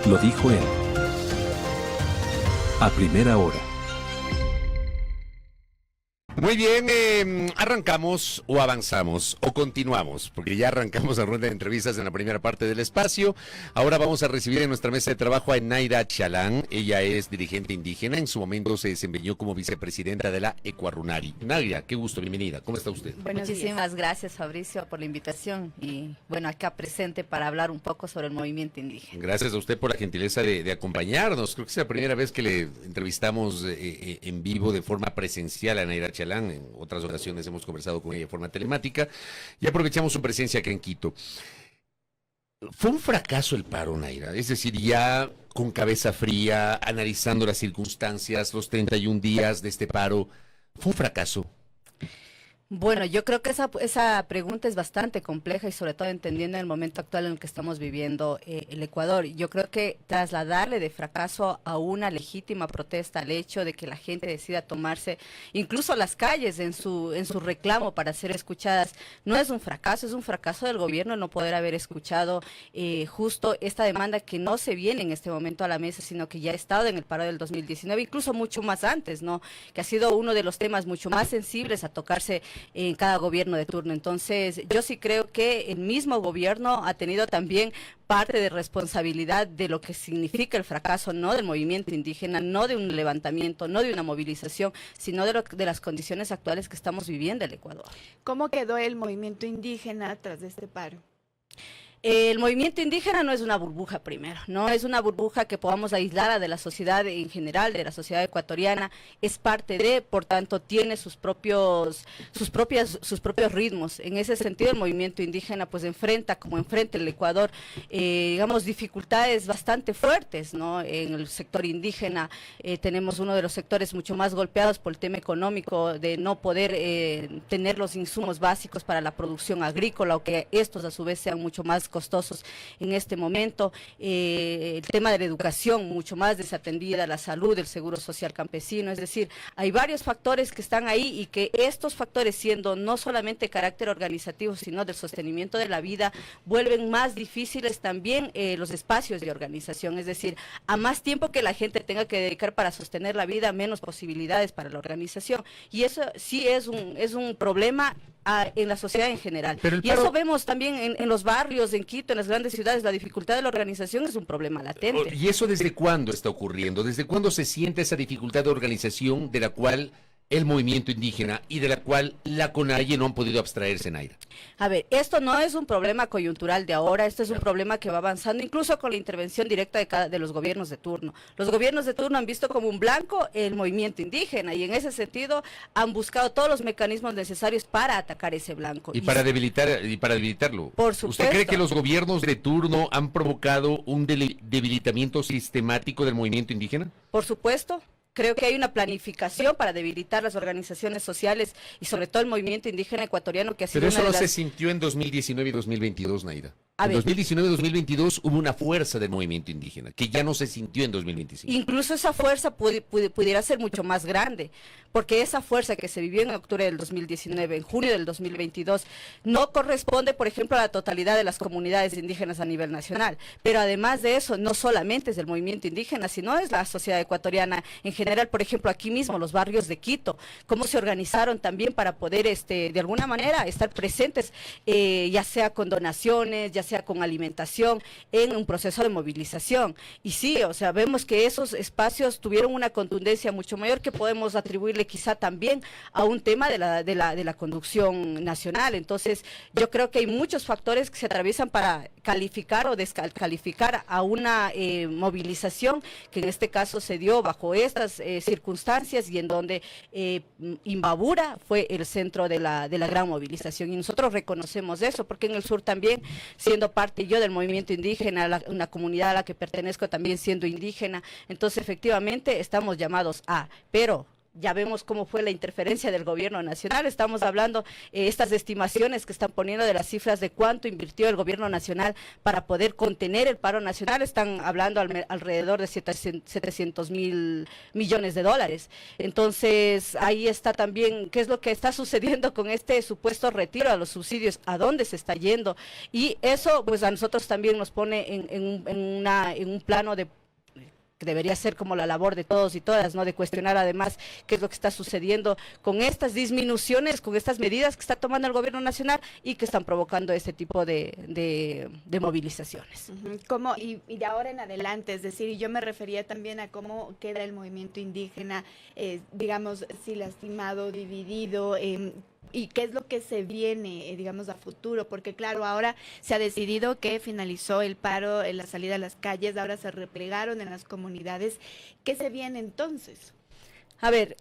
Lo dijo él. A primera hora. Muy bien, arrancamos o avanzamos o continuamos, porque ya arrancamos la ronda de entrevistas en la primera parte del espacio. Ahora vamos a recibir en nuestra mesa de trabajo a Enaira Chalán. Ella es dirigente indígena, en su momento se desempeñó como vicepresidenta de la Ecuarunari. Enaira, qué gusto, bienvenida. ¿Cómo está usted? Muchísimas gracias, Fabricio, por la invitación y bueno, acá presente para hablar un poco sobre el movimiento indígena. Gracias a usted por la gentileza de acompañarnos. Creo que es la primera vez que le entrevistamos en vivo de forma presencial a Enaira Chalán. En otras ocasiones hemos conversado con ella de forma telemática y aprovechamos su presencia acá en Quito. ¿Fue un fracaso el paro, Enaira? Es decir, ya con cabeza fría, analizando las circunstancias, los 31 días de este paro, ¿fue un fracaso? Bueno, yo creo que esa pregunta es bastante compleja y sobre todo entendiendo el momento actual en el que estamos viviendo el Ecuador. Yo creo que trasladarle de fracaso a una legítima protesta al hecho de que la gente decida tomarse incluso las calles en su reclamo para ser escuchadas, no es un fracaso del gobierno no poder haber escuchado justo esta demanda que no se viene en este momento a la mesa, sino que ya ha estado en el paro del 2019, incluso mucho más antes, ¿no? Que ha sido uno de los temas mucho más sensibles a tocarse en cada gobierno de turno. Entonces, yo sí creo que el mismo gobierno ha tenido también parte de responsabilidad de lo que significa el fracaso, no del movimiento indígena, no de un levantamiento, no de una movilización, sino de las condiciones actuales que estamos viviendo en el Ecuador. ¿Cómo quedó el movimiento indígena tras este paro? El movimiento indígena no es una burbuja primero, no es una burbuja que podamos aislar de la sociedad en general, de la sociedad ecuatoriana, es parte de, por tanto, tiene sus propios ritmos. En ese sentido, el movimiento indígena pues enfrenta el Ecuador, digamos, dificultades bastante fuertes, ¿no? En el sector indígena tenemos uno de los sectores mucho más golpeados por el tema económico, de no poder tener los insumos básicos para la producción agrícola, o que estos a su vez sean mucho más costosos en este momento, el tema de la educación mucho más desatendida, la salud, el seguro social campesino, es decir, hay varios factores que están ahí y que estos factores, siendo no solamente de carácter organizativo, sino del sostenimiento de la vida, vuelven más difíciles también los espacios de organización, es decir, a más tiempo que la gente tenga que dedicar para sostener la vida, menos posibilidades para la organización, y eso sí es un problema en la sociedad en general. Y eso vemos también en los barrios, en Quito, en las grandes ciudades, la dificultad de la organización es un problema latente. ¿Y eso desde cuándo está ocurriendo? ¿Desde cuándo se siente esa dificultad de organización de la cual el movimiento indígena y de la cual la CONAIE no han podido abstraerse, Enaira? A ver, esto no es un problema coyuntural de ahora, esto es un problema que va avanzando incluso con la intervención directa de los gobiernos de turno. Los gobiernos de turno han visto como un blanco el movimiento indígena y en ese sentido han buscado todos los mecanismos necesarios para atacar ese blanco. Y para debilitarlo. Por supuesto. ¿Usted cree que los gobiernos de turno han provocado un debilitamiento sistemático del movimiento indígena? Por supuesto. Creo que hay una planificación para debilitar las organizaciones sociales y sobre todo el movimiento indígena ecuatoriano que ha sido. Pero eso no se sintió en 2019 y 2022, Enaira. En 2019 y 2022 hubo una fuerza del movimiento indígena que ya no se sintió en 2025. Incluso esa fuerza pudiera ser mucho más grande, porque esa fuerza que se vivió en octubre del 2019, en junio del 2022, no corresponde, por ejemplo, a la totalidad de las comunidades indígenas a nivel nacional. Pero además de eso, no solamente es del movimiento indígena, sino es la sociedad ecuatoriana en general, por ejemplo, aquí mismo, los barrios de Quito, cómo se organizaron también para poder, de alguna manera, estar presentes, ya sea con donaciones, ya sea con alimentación, en un proceso de movilización. Y sí, o sea, vemos que esos espacios tuvieron una contundencia mucho mayor que podemos atribuirle quizá también a un tema de la conducción nacional. Entonces, yo creo que hay muchos factores que se atraviesan para calificar o descalificar a una movilización que en este caso se dio bajo estas circunstancias y en donde Imbabura fue el centro de la gran movilización. Y nosotros reconocemos eso, porque en el sur también, siendo parte yo del movimiento indígena, una comunidad a la que pertenezco también siendo indígena, entonces efectivamente estamos llamados pero ya vemos cómo fue la interferencia del gobierno nacional. Estamos hablando estas estimaciones que están poniendo de las cifras de cuánto invirtió el gobierno nacional para poder contener el paro nacional. Están hablando alrededor de 700.000 millones de dólares. Entonces, ahí está también qué es lo que está sucediendo con este supuesto retiro a los subsidios, a dónde se está yendo. Y eso, pues a nosotros también nos pone en un plano de que debería ser como la labor de todos y todas, ¿no? De cuestionar además qué es lo que está sucediendo con estas disminuciones, con estas medidas que está tomando el gobierno nacional y que están provocando este tipo de movilizaciones. ¿Cómo, y de ahora en adelante, es decir, yo me refería también a cómo queda el movimiento indígena, digamos, si lastimado, dividido, y qué es lo que se viene, digamos, a futuro, porque claro, ahora se ha decidido que finalizó el paro, la salida a las calles, ahora se replegaron en las comunidades. ¿Qué se viene entonces? A ver,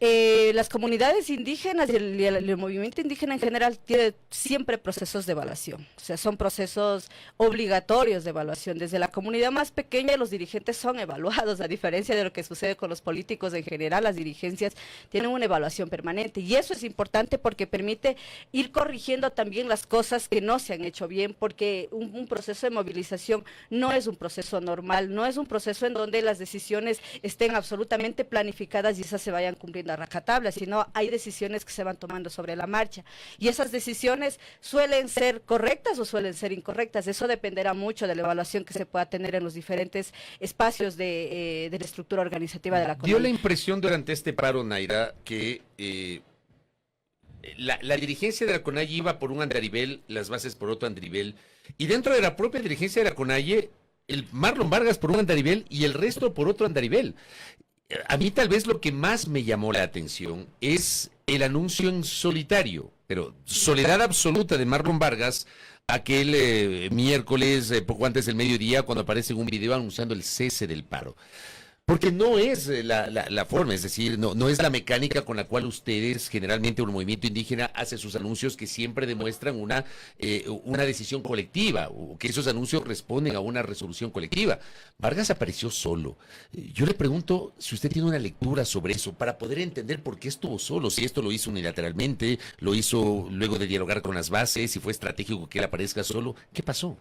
las comunidades indígenas y el movimiento indígena en general tiene siempre procesos de evaluación, o sea, son procesos obligatorios de evaluación. Desde la comunidad más pequeña los dirigentes son evaluados, a diferencia de lo que sucede con los políticos en general, las dirigencias tienen una evaluación permanente y eso es importante porque permite ir corrigiendo también las cosas que no se han hecho bien, porque un proceso de movilización no es un proceso normal, no es un proceso en donde las decisiones estén absolutamente planificadas y esas se vayan cumpliendo a rajatabla, sino hay decisiones que se van tomando sobre la marcha y esas decisiones suelen ser correctas o suelen ser incorrectas. Eso dependerá mucho de la evaluación que se pueda tener en los diferentes espacios de la estructura organizativa de la CONAIE. Dio la impresión durante este paro, Naira, que la dirigencia de la CONAIE iba por un andarivel, las bases por otro andarivel, y dentro de la propia dirigencia de la CONAIE, el Marlon Vargas por un andarivel y el resto por otro andarivel. A mí tal vez lo que más me llamó la atención es el anuncio en solitario, pero soledad absoluta de Marlon Vargas, aquel miércoles, poco antes del mediodía, cuando aparece en un video anunciando el cese del paro. Porque no es la forma, es decir, no es la mecánica con la cual ustedes, generalmente un movimiento indígena, hace sus anuncios que siempre demuestran una decisión colectiva, o que esos anuncios responden a una resolución colectiva. Vargas apareció solo. Yo le pregunto si usted tiene una lectura sobre eso, para poder entender por qué estuvo solo, si esto lo hizo unilateralmente, lo hizo luego de dialogar con las bases, si fue estratégico que él aparezca solo. ¿Qué pasó?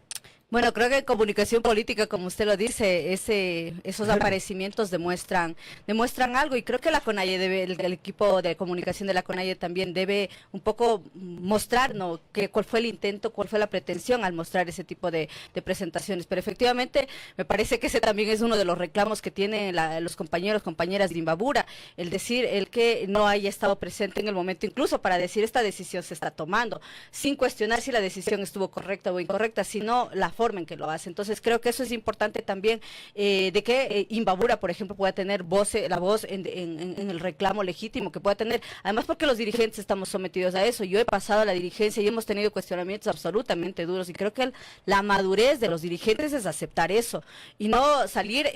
Bueno, creo que en comunicación política, como usted lo dice, esos aparecimientos demuestran algo y creo que la CONAIE el equipo de comunicación de la CONAIE también debe un poco mostrar, ¿no?, cuál fue el intento, cuál fue la pretensión al mostrar ese tipo de presentaciones. Pero efectivamente me parece que ese también es uno de los reclamos que tienen los compañeras de Imbabura, el decir, el que no haya estado presente en el momento, incluso para decir esta decisión se está tomando, sin cuestionar si la decisión estuvo correcta o incorrecta, sino la forma en que lo hace. Entonces creo que eso es importante también, de que Imbabura, por ejemplo, pueda tener la voz en el reclamo legítimo que pueda tener, además porque los dirigentes estamos sometidos a eso. Yo he pasado a la dirigencia y hemos tenido cuestionamientos absolutamente duros y creo que la madurez de los dirigentes es aceptar eso y no salir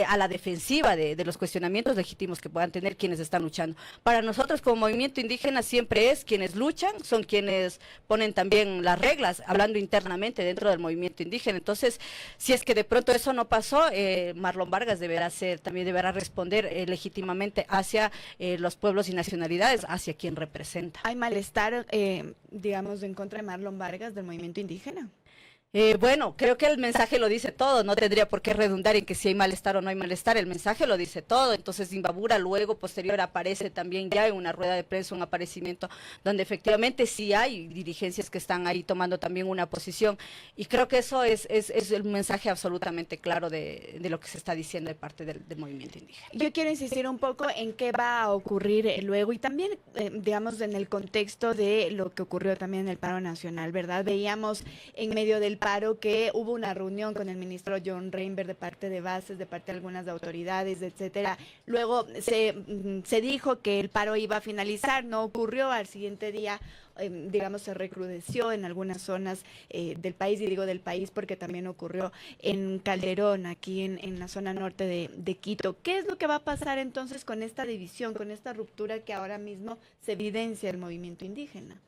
a la defensiva de los cuestionamientos legítimos que puedan tener quienes están luchando. Para nosotros como movimiento indígena siempre es quienes luchan, son quienes ponen también las reglas, hablando internamente dentro del movimiento indígena. Entonces, si es que de pronto eso no pasó, Marlon Vargas también deberá responder legítimamente hacia los pueblos y nacionalidades, hacia quien representa. ¿Hay malestar, digamos, en contra de Marlon Vargas del movimiento indígena? Bueno, creo que el mensaje lo dice todo, no tendría por qué redundar en que si hay malestar o no hay malestar, el mensaje lo dice todo. Entonces Imbabura luego, posterior, aparece también ya en una rueda de prensa, un aparecimiento donde efectivamente sí hay dirigencias que están ahí tomando también una posición y creo que eso es el mensaje absolutamente claro de lo que se está diciendo de parte del movimiento indígena. Yo quiero insistir un poco en qué va a ocurrir luego y también, digamos, en el contexto de lo que ocurrió también en el paro nacional, ¿verdad? Veíamos en medio del paro que hubo una reunión con el ministro John Reinberg de parte de bases, de parte de algunas autoridades, etcétera. Luego se dijo que el paro iba a finalizar, no ocurrió. Al siguiente día, digamos, se recrudeció en algunas zonas del país, y digo del país porque también ocurrió en Calderón, aquí en la zona norte de Quito. ¿Qué es lo que va a pasar entonces con esta división, con esta ruptura que ahora mismo se evidencia el movimiento indígena?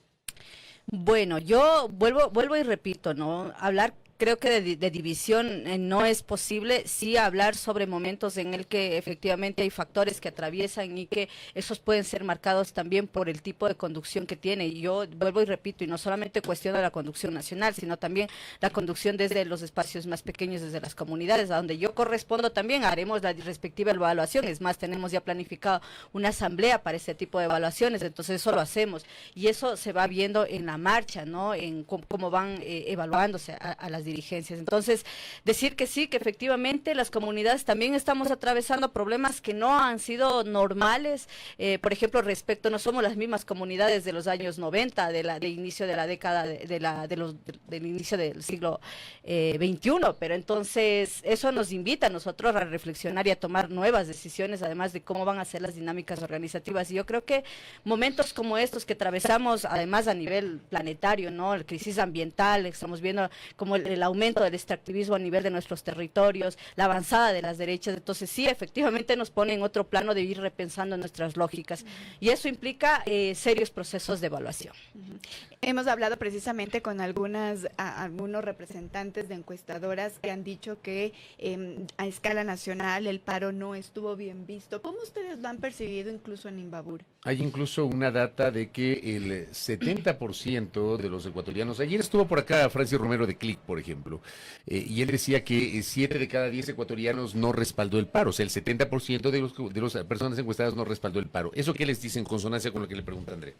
Bueno, yo vuelvo y repito, ¿no? Hablar creo que de división no es posible, sí hablar sobre momentos en el que efectivamente hay factores que atraviesan y que esos pueden ser marcados también por el tipo de conducción que tiene. Y yo vuelvo y repito, y no solamente cuestiono la conducción nacional, sino también la conducción desde los espacios más pequeños, desde las comunidades, a donde yo correspondo también, haremos la respectiva evaluación. Es más, tenemos ya planificado una asamblea para este tipo de evaluaciones, entonces eso lo hacemos. Y eso se va viendo en la marcha, ¿no? En cómo van evaluándose a las dirigencias. Entonces, decir que sí, que efectivamente las comunidades también estamos atravesando problemas que no han sido normales. Por ejemplo, respecto, no somos las mismas comunidades de los años 90, de inicio de la década, del inicio del siglo XXI, pero entonces eso nos invita a nosotros a reflexionar y a tomar nuevas decisiones, además de cómo van a ser las dinámicas organizativas. Y yo creo que momentos como estos que atravesamos, además a nivel planetario, ¿no? La crisis ambiental, estamos viendo como el aumento del extractivismo a nivel de nuestros territorios, la avanzada de las derechas, entonces sí, efectivamente nos pone en otro plano de ir repensando nuestras lógicas, y eso implica serios procesos de evaluación. Hemos hablado precisamente con algunos representantes de encuestadoras que han dicho que a escala nacional el paro no estuvo bien visto. ¿Cómo ustedes lo han percibido incluso en Imbabura? Hay incluso una data de que el 70% de los ecuatorianos, ayer estuvo por acá Francis Romero de CLIC, por ejemplo, y él decía que 7 de cada 10 ecuatorianos no respaldó el paro, o sea, el 70% de las personas encuestadas no respaldó el paro. ¿Eso qué les dice en consonancia con lo que le pregunta André?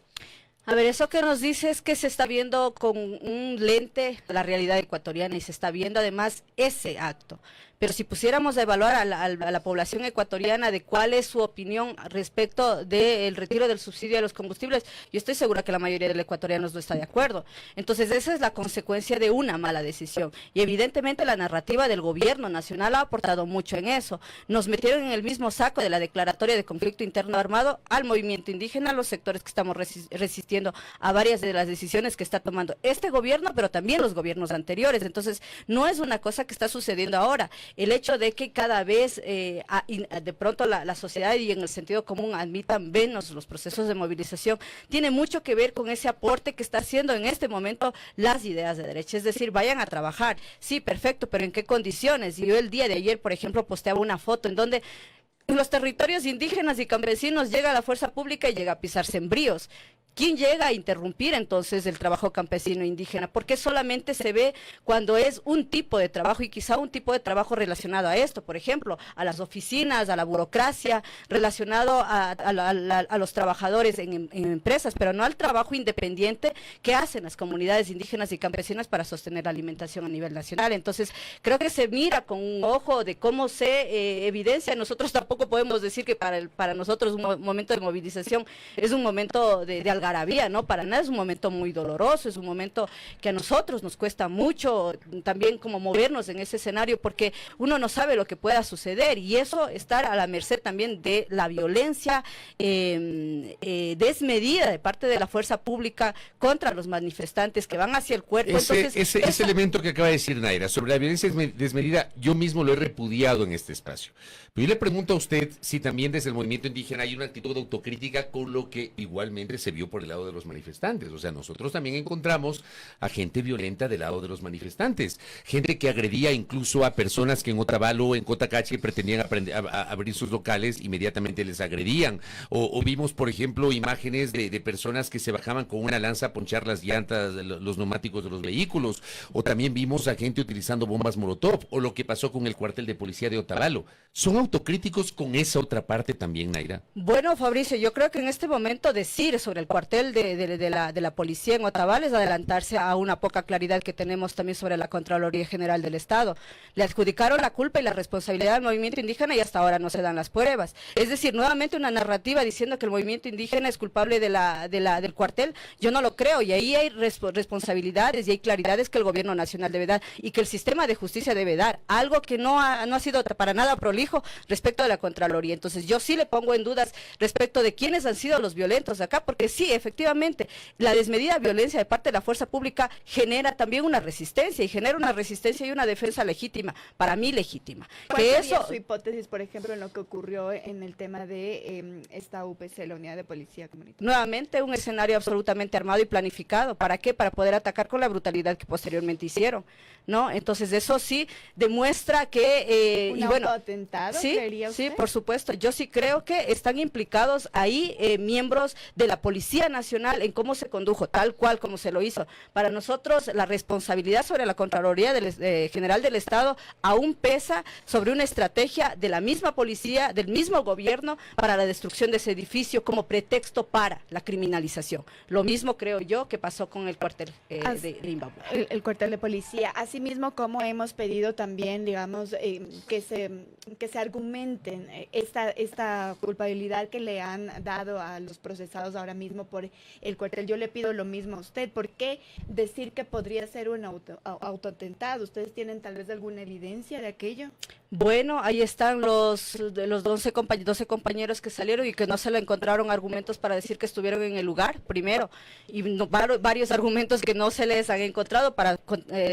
A ver, eso que nos dice es que se está viendo con un lente la realidad ecuatoriana y se está viendo además ese acto. Pero si pusiéramos a evaluar a la población ecuatoriana de cuál es su opinión respecto del retiro del subsidio de los combustibles, yo estoy segura que la mayoría de los ecuatorianos no está de acuerdo. Entonces esa es la consecuencia de una mala decisión. Y evidentemente la narrativa del gobierno nacional ha aportado mucho en eso. Nos metieron en el mismo saco de la declaratoria de conflicto interno armado al movimiento indígena, a los sectores que estamos resistiendo a varias de las decisiones que está tomando este gobierno, pero también los gobiernos anteriores. Entonces no es una cosa que está sucediendo ahora. El hecho de que cada vez de pronto la sociedad y en el sentido común admitan menos los procesos de movilización, tiene mucho que ver con ese aporte que está haciendo en este momento las ideas de derecha. Es decir, vayan a trabajar, sí, perfecto, pero ¿en qué condiciones? Y yo el día de ayer, por ejemplo, posteaba una foto en donde en los territorios indígenas y campesinos llega la fuerza pública y llega a pisar sembríos. ¿Quién llega a interrumpir entonces el trabajo campesino indígena? Porque solamente se ve cuando es un tipo de trabajo y quizá un tipo de trabajo relacionado a esto, por ejemplo, a las oficinas, a la burocracia, relacionado a los trabajadores en empresas, pero no al trabajo independiente que hacen las comunidades indígenas y campesinas para sostener la alimentación a nivel nacional. Entonces, creo que se mira con un ojo de cómo se evidencia. Nosotros tampoco podemos decir que para nosotros un momento de movilización es un momento de algarabía, ¿no? Para nada, es un momento muy doloroso, es un momento que a nosotros nos cuesta mucho también como movernos en ese escenario, porque uno no sabe lo que pueda suceder, y eso estar a la merced también de la violencia desmedida de parte de la fuerza pública contra los manifestantes que van hacia el cuerpo. Ese elemento que acaba de decir Naira sobre la violencia desmedida, yo mismo lo he repudiado en este espacio. Pero yo le pregunto a usted si también desde el movimiento indígena hay una actitud de autocrítica con lo que igualmente se vio por el lado de los manifestantes. O sea, nosotros también encontramos a gente violenta del lado de los manifestantes, gente que agredía incluso a personas que en Otavalo o en Cotacachi pretendían abrir sus locales, inmediatamente les agredían. O vimos, por ejemplo, imágenes de personas que se bajaban con una lanza a ponchar las llantas, los neumáticos de los vehículos. O también vimos a gente utilizando bombas Molotov, o lo que pasó con el cuartel de policía de Otavalo. ¿Son autocríticos con esa otra parte también, Naira? Bueno, Fabricio, yo creo que en este momento decir sobre el cuartel de la policía en Otavalo es adelantarse a una poca claridad que tenemos también sobre la Contraloría General del Estado. Le adjudicaron la culpa y la responsabilidad al movimiento indígena y hasta ahora no se dan las pruebas. Es decir, nuevamente una narrativa diciendo que el movimiento indígena es culpable del cuartel, yo no lo creo, y ahí hay responsabilidades y hay claridades que el gobierno nacional debe dar y que el sistema de justicia debe dar, algo que no ha sido para nada prolijo respecto de la Contraloría. Entonces yo sí le pongo en dudas respecto de quiénes han sido los violentos acá, porque sí, efectivamente, la desmedida violencia de parte de la fuerza pública genera también una resistencia, y genera una resistencia y una defensa legítima, para mí legítima. ¿Cuál Que sería eso, su hipótesis, por ejemplo, en lo que ocurrió en el tema de esta UPC, la Unidad de Policía Comunitaria? nuevamente, un escenario absolutamente armado y planificado. ¿Para qué? Para poder atacar con la brutalidad que posteriormente hicieron, ¿no? Entonces, eso sí demuestra que... ¿Un y bueno, autoatentado, sí, creería sí, usted? por supuesto. Yo sí creo que están implicados ahí miembros de la Policía Nacional en cómo se condujo, tal cual como se lo hizo. Para nosotros, la responsabilidad sobre la Contraloría General del Estado aún pesa sobre una estrategia de la misma policía, del mismo gobierno, para la destrucción de ese edificio como pretexto para la criminalización. Lo mismo creo yo que pasó con el cuartel de Imbabura. El cuartel de policía. Asimismo, como hemos pedido también, digamos, que se argumenten esta culpabilidad que le han dado a los procesados ahora mismo por el cuartel. Yo le pido lo mismo a usted. ¿Por qué decir que podría ser un autoatentado? ¿Ustedes tienen tal vez alguna evidencia de aquello? Bueno, ahí están los 12 compañeros que salieron y que no se le encontraron argumentos para decir que estuvieron en el lugar, primero, y varios argumentos que no se les han encontrado para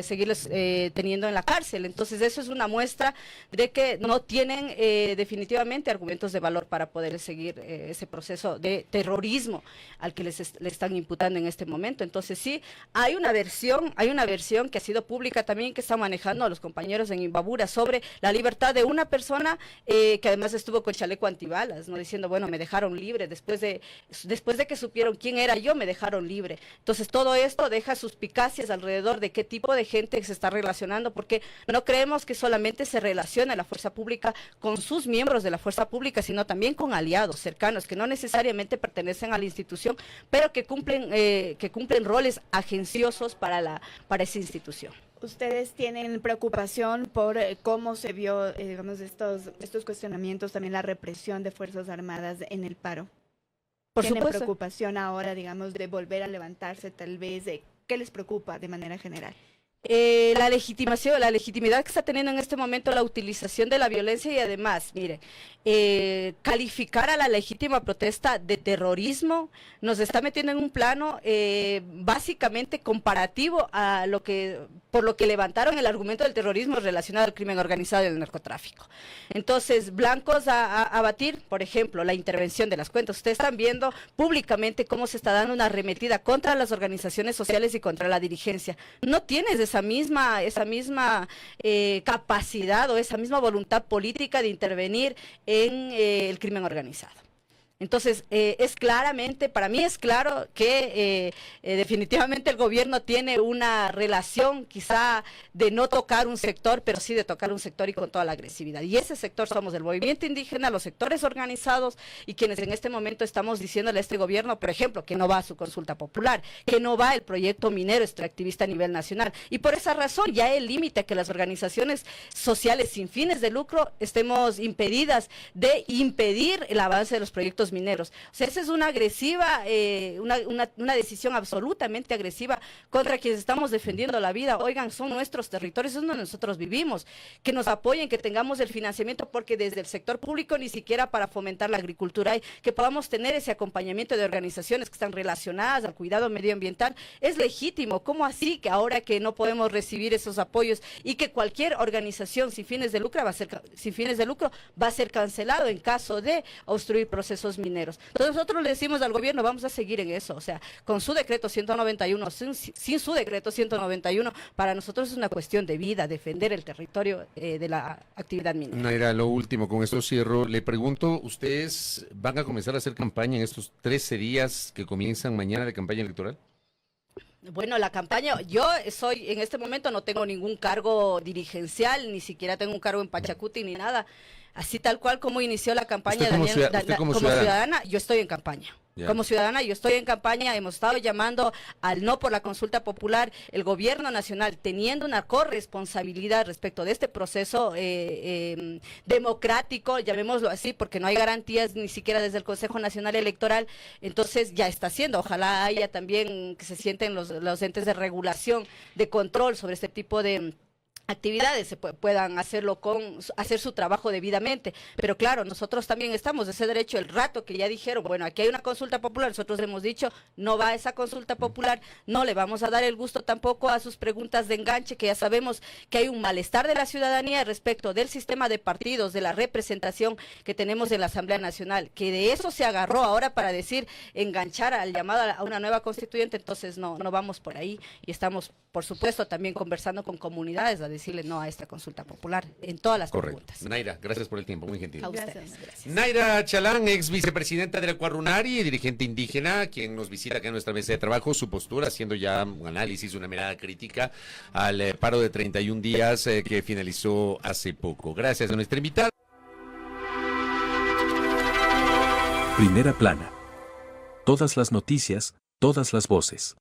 seguirles teniendo en la cárcel. Entonces, eso es una muestra de que no tienen definitivamente argumentos de valor para poder seguir ese proceso de terrorismo al que le están imputando en este momento. Entonces, sí, hay una versión que ha sido pública también, que están manejando a los compañeros en Imbabura sobre la libertad de una persona que además estuvo con chaleco antibalas, ¿no? Diciendo, bueno, me dejaron libre, después de que supieron quién era yo, me dejaron libre. Entonces, todo esto deja suspicacias alrededor de qué tipo de gente se está relacionando, porque no creemos que solamente se relacione la fuerza pública con sus miembros de la fuerza pública, sino también con aliados cercanos, que no necesariamente pertenecen a la institución, pero que cumplen roles agenciosos para esa institución. ¿Ustedes tienen preocupación por cómo se vio, digamos, estos cuestionamientos, también la represión de Fuerzas Armadas en el paro? Por ¿Tienen supuesto. preocupación ahora, digamos, de volver a levantarse tal vez? ¿Qué les preocupa de manera general? La legitimidad que está teniendo en este momento la utilización de la violencia, y además, mire, calificar a la legítima protesta de terrorismo nos está metiendo en un plano básicamente comparativo a por lo que levantaron el argumento del terrorismo relacionado al crimen organizado y al narcotráfico. Entonces, blancos a batir, por ejemplo, la intervención de las cuentas. Ustedes están viendo públicamente cómo se está dando una arremetida contra las organizaciones sociales y contra la dirigencia. No tienes esa misma capacidad o esa misma voluntad política de intervenir en el crimen organizado. Entonces, para mí es claro que definitivamente el gobierno tiene una relación quizá de no tocar un sector, pero sí de tocar un sector y con toda la agresividad. Y ese sector somos el movimiento indígena, los sectores organizados y quienes en este momento estamos diciéndole a este gobierno, por ejemplo, que no va a su consulta popular, que no va el proyecto minero extractivista a nivel nacional. Y por esa razón ya el límite a que las organizaciones sociales sin fines de lucro estemos impedidas de impedir el avance de los proyectos mineros. O sea, esa es una agresiva, una decisión absolutamente agresiva contra quienes estamos defendiendo la vida. Oigan, son nuestros territorios, es donde nosotros vivimos, que nos apoyen, que tengamos el financiamiento, porque desde el sector público ni siquiera para fomentar la agricultura hay, que podamos tener ese acompañamiento de organizaciones que están relacionadas al cuidado medioambiental, es legítimo. ¿Cómo así que ahora que no podemos recibir esos apoyos y que cualquier organización sin fines de lucro va a ser cancelado en caso de obstruir procesos mineros? Entonces nosotros le decimos al gobierno, vamos a seguir en eso, o sea, con su decreto 191, sin su decreto 191, para nosotros es una cuestión de vida, defender el territorio de la actividad minera. Naira, lo último, con esto cierro. Le pregunto, ¿ustedes van a comenzar a hacer campaña en estos 13 días que comienzan mañana de campaña electoral? Bueno, la campaña, en este momento no tengo ningún cargo dirigencial, ni siquiera tengo un cargo en Pachacuti ni nada. Así tal cual como inició la campaña, usted como ciudadana, yo estoy en campaña. Ya. Como ciudadana, yo estoy en campaña, hemos estado llamando al no por la consulta popular, el gobierno nacional teniendo una corresponsabilidad respecto de este proceso democrático, llamémoslo así, porque no hay garantías ni siquiera desde el Consejo Nacional Electoral, entonces ya está haciendo, ojalá haya también que se sienten los entes de regulación, de control sobre este tipo de actividades puedan hacerlo hacer su trabajo debidamente, pero claro, nosotros también estamos de ese derecho. El rato que ya dijeron, bueno, aquí hay una consulta popular, nosotros hemos dicho, no va a esa consulta popular, no le vamos a dar el gusto tampoco a sus preguntas de enganche, que ya sabemos que hay un malestar de la ciudadanía respecto del sistema de partidos, de la representación que tenemos en la Asamblea Nacional, que de eso se agarró ahora para decir, enganchar al llamado a una nueva constituyente. Entonces no vamos por ahí, y estamos, por supuesto, también conversando con comunidades a decirle no a esta consulta popular en todas las preguntas. Naira, gracias por el tiempo, muy gentil. A ustedes, gracias. Naira Chalán, ex vicepresidenta de la Cuarunari y dirigente indígena, quien nos visita acá en nuestra mesa de trabajo, su postura, haciendo ya un análisis, una mirada crítica al paro de 31 días que finalizó hace poco. Gracias a nuestra invitada. Primera plana. Todas las noticias, todas las voces.